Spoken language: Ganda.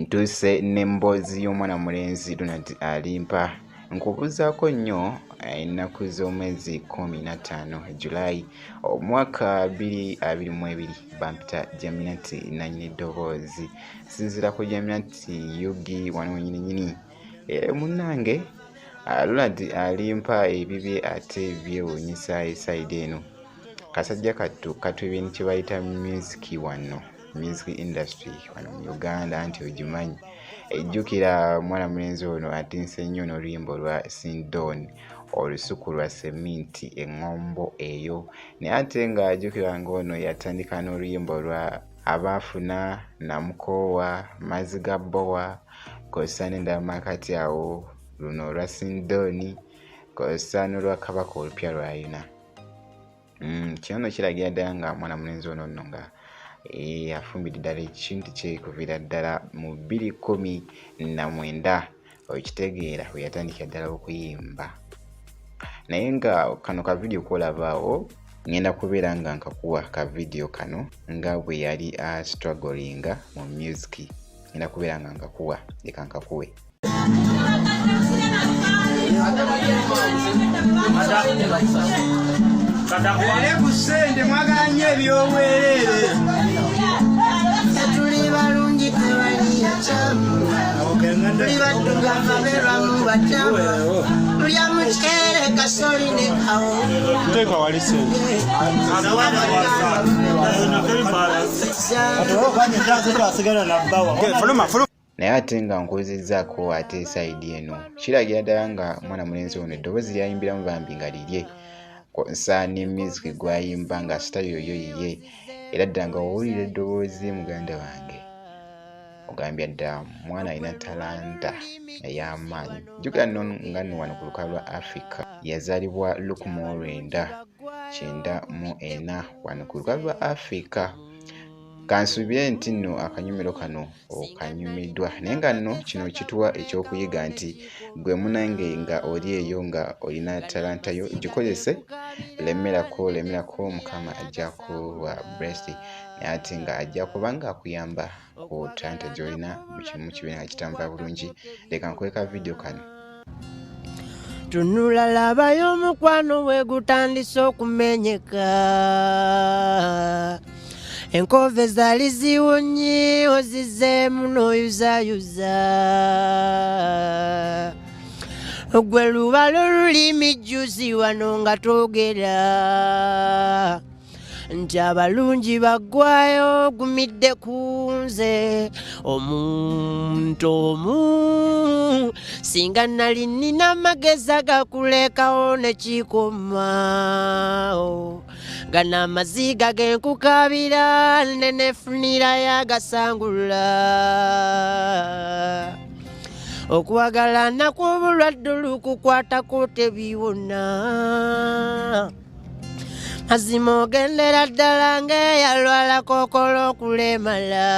Ntuuse n'emboozi y'omwana mulenzi Ronald Alimpa nkubuzaako nnyo ennaku z'omwezi 15 Julayi omwaka 2022 bampita Jaminati nannyini ddoboozi sinzira ku Jaminati Yugi wano nyininyini munnange Ronald Alimpa ebibye ate byewuunyisa esaidi eno kasajja kattu ebintu kye bayita music industry wano mu Uganda anti ogimanyi ejjukira mwana mulenzi ono atinse nnyo n'oluyimba lwa Sindon olusuku lwa seminti eŋŋombo eyo naye ate nga ajjukira ng'ono yatandika n'oluyimba lwa abaafuna namukoowa maziga bbowa kosa n'endamakati awo luno olwa Sindoni kosa n'olwa kabaka olupya lwayina kino kiragira ddala nga mwana mulenzi ono nno nga afumbidde ddala ekintu kye kuviira ddala mu 2019 okitegeera we yatandikira ddala okuyimba naye nga kano ka vidiyo kolabaawo ngenda kubeera nga nkakuwa ka vidiyo kano nga bwe yali strugglinga mu music ngenda kubeera nga nkakuwa leka nkakuwe kusende mwaganye ebyobwerere tuli balungi tewali yakyamu tuli baddugavu abeerwamu bakyamu tulya mukyere kasoli ne kawo teeka wali sente naye ate nga nkozezzaako ate saidi eno kiragira ddala nga mwana mulenzi ono eddoboozi lyayimbiramu bambi nga lirye konsa ne music gwayimba nga sitayo yo yiye era ddala nga owulira eddoboozi muganda wange ogambya ddala mwana alina talanta ey'amaanyi jjukira nno nga nno wano ku lukalu lwa Africa yazaalibwa 1994 wano ku lukalu lwa Africa kansuubire nti nno akanyumiro kano okanyumiddwa naye nga nno kino kituwa ekyokuyiga nti gwe munange nga oli eyo nga olina talanta yo gikozese lemerako mukama ajjako wa blessed naye ate nga ajja kuba nga akuyamba ku talanta gy'olina mu kimu kibeera nga kitambula bulungi leka nkweka vidiyo kano tunula labayo omukwano bwe gutandise okumenyeka enkove zaali ziwunyi ozizeemu n'oyuzayuza gwe lubalo lulimi jjuzi wano nga twogera nti abalungi baggwayo gumidde ku nze omuntu omu singa nali nina amagezi agakulekawo ne kikomawo gana amaziga genkukabira nenefunira yagasangula okuwagalana kw'obulwadde olukukwatako tebiwona mazima ogendera ddala ng'eyalwala kookolo okulemala